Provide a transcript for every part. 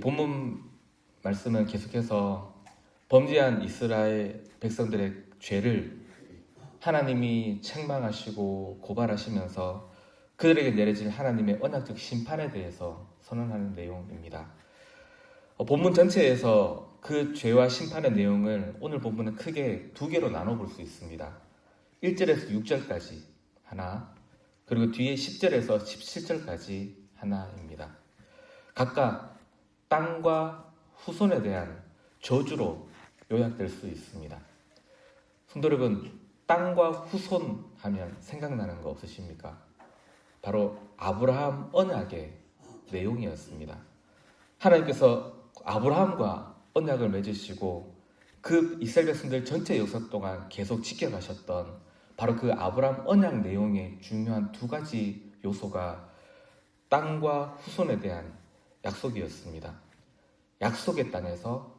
본문 말씀은 계속해서 범죄한 이스라엘 백성들의 죄를 하나님이 책망하시고 고발하시면서 그들에게 내려질 하나님의 언약적 심판에 대해서 선언하는 내용입니다. 본문 전체에서 그 죄와 심판의 내용을 오늘 본문은 크게 두 개로 나눠볼 수 있습니다. 1절에서 6절까지 하나, 그리고 뒤에 10절에서 17절까지 하나입니다. 각각 땅과 후손에 대한 저주로 요약될 수 있습니다. 성도 여러분, 땅과 후손 하면 생각나는 거 없으십니까? 바로 아브라함 언약의 내용이었습니다. 하나님께서 아브라함과 언약을 맺으시고 그 이스라엘 백성들 전체 역사 동안 계속 지켜가셨던 바로 그 아브라함 언약 내용의 중요한 두 가지 요소가 땅과 후손에 대한 약속이었습니다. 약속의 땅에서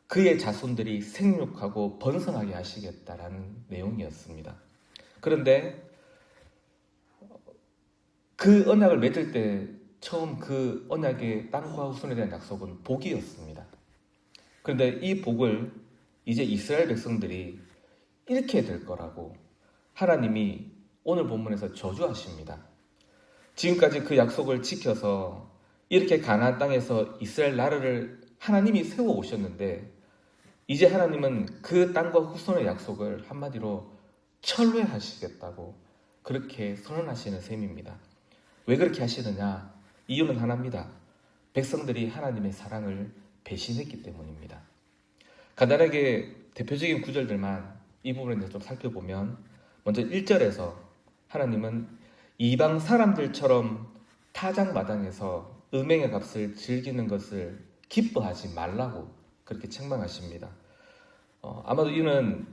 그의 자손들이 생육하고 번성하게 하시겠다라는 내용이었습니다. 그런데 그 언약을 맺을 때 처음 그 언약의 땅과 후손에 대한 약속은 복이었습니다. 그런데 이 복을 이제 이스라엘 백성들이 잃게 될 거라고 하나님이 오늘 본문에서 저주하십니다. 지금까지 그 약속을 지켜서 이렇게 가나안 땅에서 이스라엘 나라를 하나님이 세워 오셨는데 이제 하나님은 그 땅과 후손의 약속을 한마디로 철회하시겠다고 그렇게 선언하시는 셈입니다. 왜 그렇게 하시느냐? 이유는 하나입니다. 백성들이 하나님의 사랑을 배신했기 때문입니다. 간단하게 대표적인 구절들만 이 부분에 좀 살펴보면 먼저 1절에서 하나님은 이방 사람들처럼 타작마당에서 음행의 값을 즐기는 것을 기뻐하지 말라고 그렇게 책망하십니다. 아마도 이는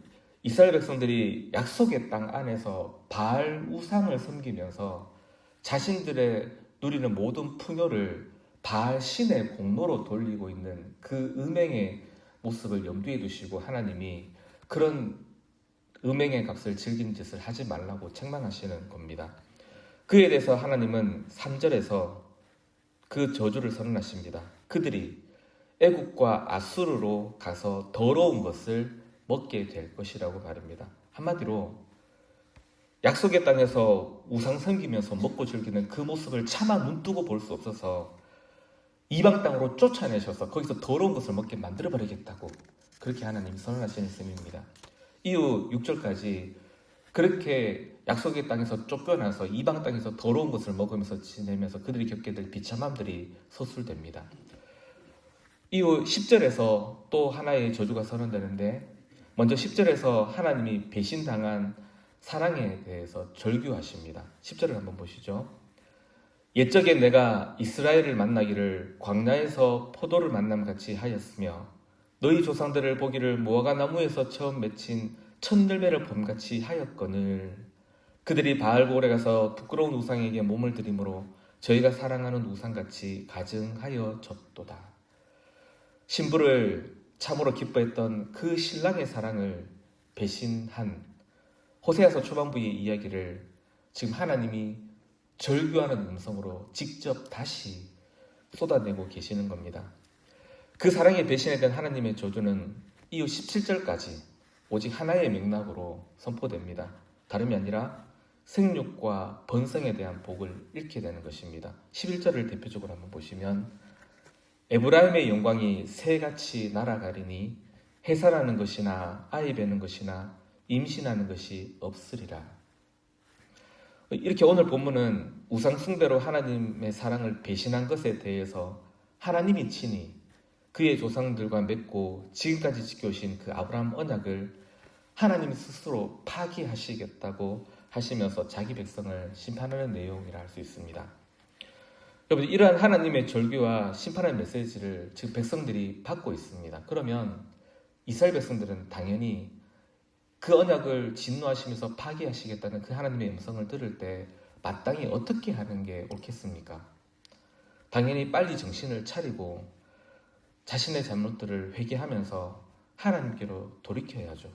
이스라엘 백성들이 약속의 땅 안에서 바알 우상을 섬기면서 자신들의 누리는 모든 풍요를 바알 신의 공로로 돌리고 있는 그 음행의 모습을 염두에 두시고 하나님이 그런 음행의 값을 즐기는 짓을 하지 말라고 책망하시는 겁니다. 그에 대해서 하나님은 3절에서 그 저주를 선언하십니다. 그들이 애국과 아수르로 가서 더러운 것을 먹게 될 것이라고 말합니다. 한마디로 약속의 땅에서 우상 섬기면서 먹고 즐기는 그 모습을 차마 눈뜨고 볼 수 없어서 이방 땅으로 쫓아내셔서 거기서 더러운 것을 먹게 만들어버리겠다고 그렇게 하나님이 선언하시는 셈입니다. 이후 6절까지 그렇게 약속의 땅에서 쫓겨나서 이방 땅에서 더러운 것을 먹으면서 지내면서 그들이 겪게 될 비참함들이 서술됩니다. 이후 10절에서 또 하나의 저주가 선언되는데 먼저 10절에서 하나님이 배신당한 사랑에 대해서 절규하십니다. 10절을 한번 보시죠. 옛적에 내가 이스라엘을 만나기를 광야에서 포도를 만남같이 하였으며 너희 조상들을 보기를 무화과 나무에서 처음 맺힌 첫열매를 봄같이 하였거늘 그들이 바알볼에 가서 부끄러운 우상에게 몸을 들이므로 저희가 사랑하는 우상같이 가증하여 졌도다. 신부를 참으로 기뻐했던 그 신랑의 사랑을 배신한 호세아서 초반부의 이야기를 지금 하나님이 절규하는 음성으로 직접 다시 쏟아내고 계시는 겁니다. 그 사랑의 배신에 대한 하나님의 저주는 이후 17절까지 오직 하나의 맥락으로 선포됩니다. 다름이 아니라 생육과 번성에 대한 복을 잃게 되는 것입니다. 11절을 대표적으로 한번 보시면 에브라임의 영광이 새같이 날아가리니 해산하는 것이나 아이 베는 것이나 임신하는 것이 없으리라. 이렇게 오늘 본문은 우상 숭배로 하나님의 사랑을 배신한 것에 대해서 하나님이 친히 그의 조상들과 맺고 지금까지 지켜오신 그 아브라함 언약을 하나님이 스스로 파기하시겠다고 하시면서 자기 백성을 심판하는 내용이라 할 수 있습니다. 여러분, 이러한 하나님의 절규와 심판의 메시지를 지금 백성들이 받고 있습니다. 그러면 이스라엘 백성들은 당연히 그 언약을 진노하시면서 파기하시겠다는 그 하나님의 음성을 들을 때 마땅히 어떻게 하는 게 옳겠습니까? 당연히 빨리 정신을 차리고 자신의 잘못들을 회개하면서 하나님께로 돌이켜야죠.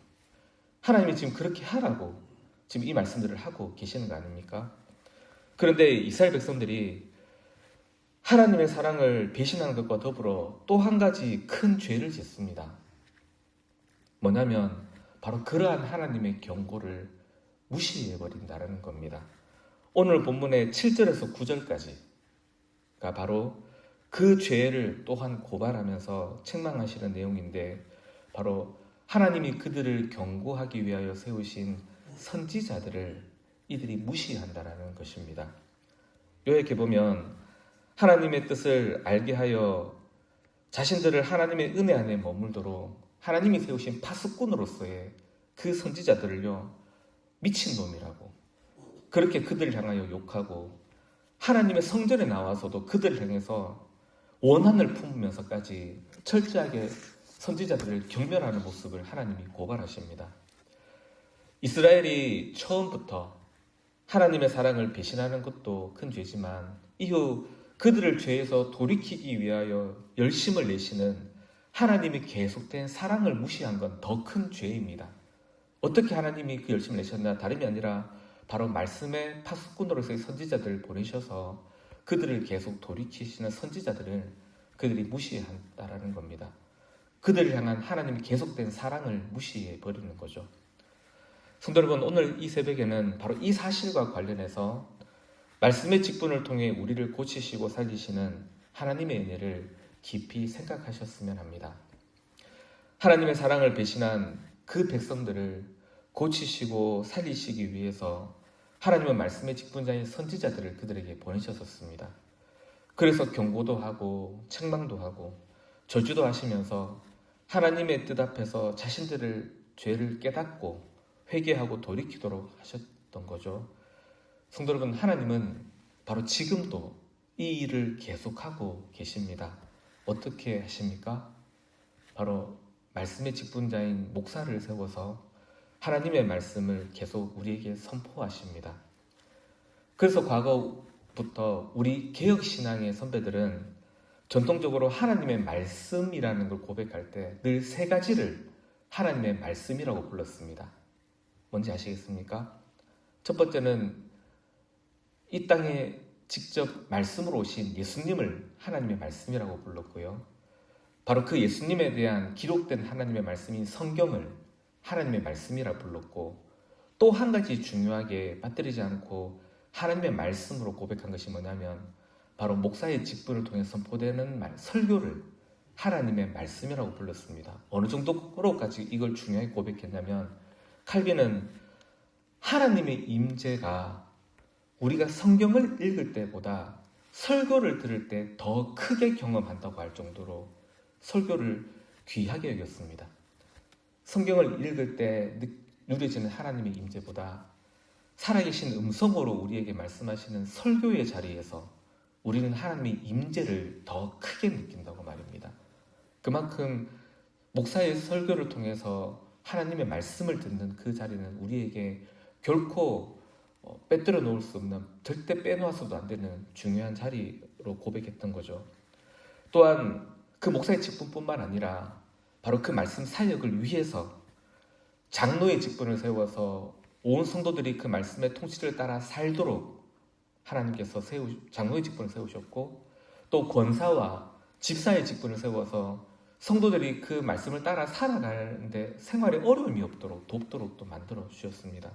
하나님이 지금 그렇게 하라고 지금 이 말씀들을 하고 계시는 거 아닙니까? 그런데 이스라엘 백성들이 하나님의 사랑을 배신하는 것과 더불어 또 한 가지 큰 죄를 짓습니다. 뭐냐면 바로 그러한 하나님의 경고를 무시해버린다는 겁니다. 오늘 본문의 7절에서 9절까지가 바로 그 죄를 또한 고발하면서 책망하시는 내용인데, 바로 하나님이 그들을 경고하기 위하여 세우신 선지자들을 이들이 무시한다라는 것입니다. 요약해 보면 하나님의 뜻을 알게 하여 자신들을 하나님의 은혜 안에 머물도록 하나님이 세우신 파수꾼으로서의 그 선지자들을요, 미친놈이라고 그렇게 그들을 향하여 욕하고, 하나님의 성전에 나와서도 그들을 향해서 원한을 품으면서까지 철저하게 선지자들을 경멸하는 모습을 하나님이 고발하십니다. 이스라엘이 처음부터 하나님의 사랑을 배신하는 것도 큰 죄지만, 이후 그들을 죄에서 돌이키기 위하여 열심을 내시는 하나님이 계속된 사랑을 무시한 건 더 큰 죄입니다. 어떻게 하나님이 그 열심을 내셨나? 다름이 아니라 바로 말씀의 파수꾼으로서의 선지자들을 보내셔서 그들을 계속 돌이키시는 선지자들을 그들이 무시한다라는 겁니다. 그들을 향한 하나님의 계속된 사랑을 무시해버리는 거죠. 성도 여러분, 오늘 이 새벽에는 바로 이 사실과 관련해서 말씀의 직분을 통해 우리를 고치시고 살리시는 하나님의 은혜를 깊이 생각하셨으면 합니다. 하나님의 사랑을 배신한 그 백성들을 고치시고 살리시기 위해서 하나님은 말씀의 직분자인 선지자들을 그들에게 보내셨었습니다. 그래서 경고도 하고 책망도 하고 저주도 하시면서 하나님의 뜻 앞에서 자신들의 죄를 깨닫고 회개하고 돌이키도록 하셨던 거죠. 성도 여러분, 하나님은 바로 지금도 이 일을 계속하고 계십니다. 어떻게 하십니까? 바로 말씀의 직분자인 목사를 세워서 하나님의 말씀을 계속 우리에게 선포하십니다. 그래서 과거부터 우리 개혁신앙의 선배들은 전통적으로 하나님의 말씀이라는 걸 고백할 때 늘 세 가지를 하나님의 말씀이라고 불렀습니다. 뭔지 아시겠습니까? 첫 번째는 이 땅에 직접 말씀으로 오신 예수님을 하나님의 말씀이라고 불렀고요. 바로 그 예수님에 대한 기록된 하나님의 말씀인 성경을 하나님의 말씀이라 불렀고, 또 한 가지 중요하게 빠뜨리지 않고 하나님의 말씀으로 고백한 것이 뭐냐면 바로 목사의 직분을 통해 선포되는 설교를 하나님의 말씀이라고 불렀습니다. 어느 정도로까지 이걸 중요하게 고백했냐면, 칼빈은 하나님의 임재가 우리가 성경을 읽을 때보다 설교를 들을 때 더 크게 경험한다고 할 정도로 설교를 귀하게 여겼습니다. 성경을 읽을 때 누려지는 하나님의 임재보다 살아계신 음성으로 우리에게 말씀하시는 설교의 자리에서 우리는 하나님의 임재를 더 크게 느낀다고 말입니다. 그만큼 목사의 설교를 통해서 하나님의 말씀을 듣는 그 자리는 우리에게 결코 빼뜨려 놓을 수 없는, 절대 빼놓아서도 안 되는 중요한 자리로 고백했던 거죠. 또한 그 목사의 직분뿐만 아니라 바로 그 말씀 사역을 위해서 장로의 직분을 세워서 온 성도들이 그 말씀의 통치를 따라 살도록 하나님께서 장로의 직분을 세우셨고, 또 권사와 집사의 직분을 세워서 성도들이 그 말씀을 따라 살아가는데 생활에 어려움이 없도록 돕도록 또 만들어 주셨습니다.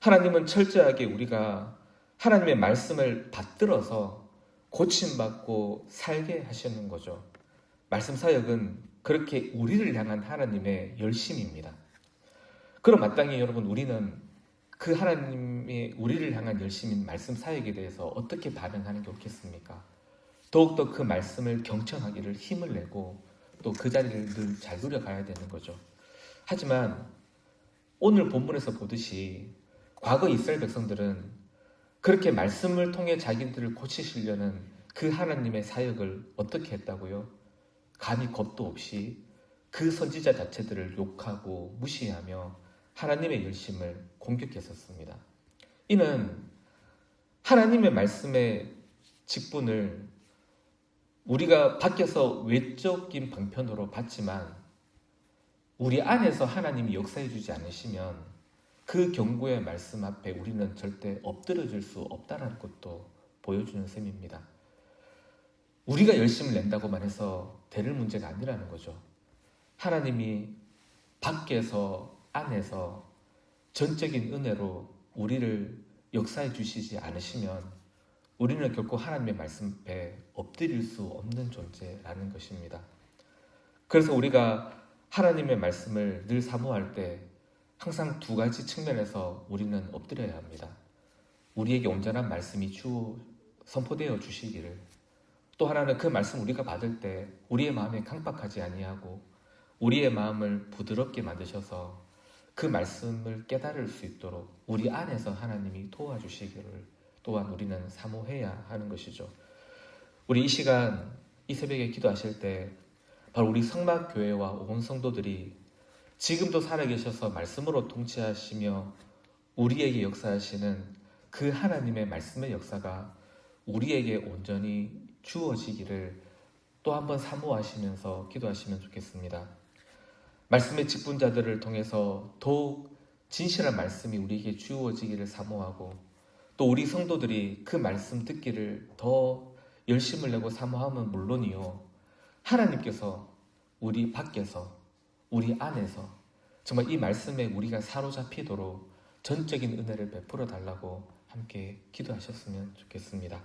하나님은 철저하게 우리가 하나님의 말씀을 받들어서 고침받고 살게 하시는 거죠. 말씀 사역은 그렇게 우리를 향한 하나님의 열심입니다. 그럼 마땅히 여러분, 우리는 그 하나님의 우리를 향한 열심인 말씀 사역에 대해서 어떻게 반응하는 게 옳겠습니까? 더욱더 그 말씀을 경청하기를 힘을 내고 또 그 자리를 늘 잘 누려가야 되는 거죠. 하지만 오늘 본문에서 보듯이 과거 이스라엘 백성들은 그렇게 말씀을 통해 자기들을 고치시려는 그 하나님의 사역을 어떻게 했다고요? 감히 겁도 없이 그 선지자 자체들을 욕하고 무시하며 하나님의 열심을 공격했었습니다. 이는 하나님의 말씀의 직분을 우리가 밖에서 외적인 방편으로 받지만 우리 안에서 하나님이 역사해 주지 않으시면 그 경고의 말씀 앞에 우리는 절대 엎드려질 수 없다는 것도 보여주는 셈입니다. 우리가 열심을 낸다고만 해서 될 문제가 아니라는 거죠. 하나님이 밖에서 안에서 전적인 은혜로 우리를 역사해 주시지 않으시면 우리는 결코 하나님의 말씀 앞에 엎드릴 수 없는 존재라는 것입니다. 그래서 우리가 하나님의 말씀을 늘 사모할 때 항상 두 가지 측면에서 우리는 엎드려야 합니다. 우리에게 온전한 말씀이 선포되어 주시기를, 또 하나는 그 말씀 우리가 받을 때 우리의 마음에 강박하지 아니하고 우리의 마음을 부드럽게 만드셔서 그 말씀을 깨달을 수 있도록 우리 안에서 하나님이 도와주시기를 또한 우리는 사모해야 하는 것이죠. 우리 이 시간, 이 새벽에 기도하실 때 바로 우리 성막교회와 온 성도들이 지금도 살아계셔서 말씀으로 통치하시며 우리에게 역사하시는 그 하나님의 말씀의 역사가 우리에게 온전히 주어지기를 또 한번 사모하시면서 기도하시면 좋겠습니다. 말씀의 직분자들을 통해서 더욱 진실한 말씀이 우리에게 주어지기를 사모하고, 또 우리 성도들이 그 말씀 듣기를 더 열심을 내고 사모하면 물론이요, 하나님께서 우리 밖에서 우리 안에서 정말 이 말씀에 우리가 사로잡히도록 전적인 은혜를 베풀어 달라고 함께 기도하셨으면 좋겠습니다.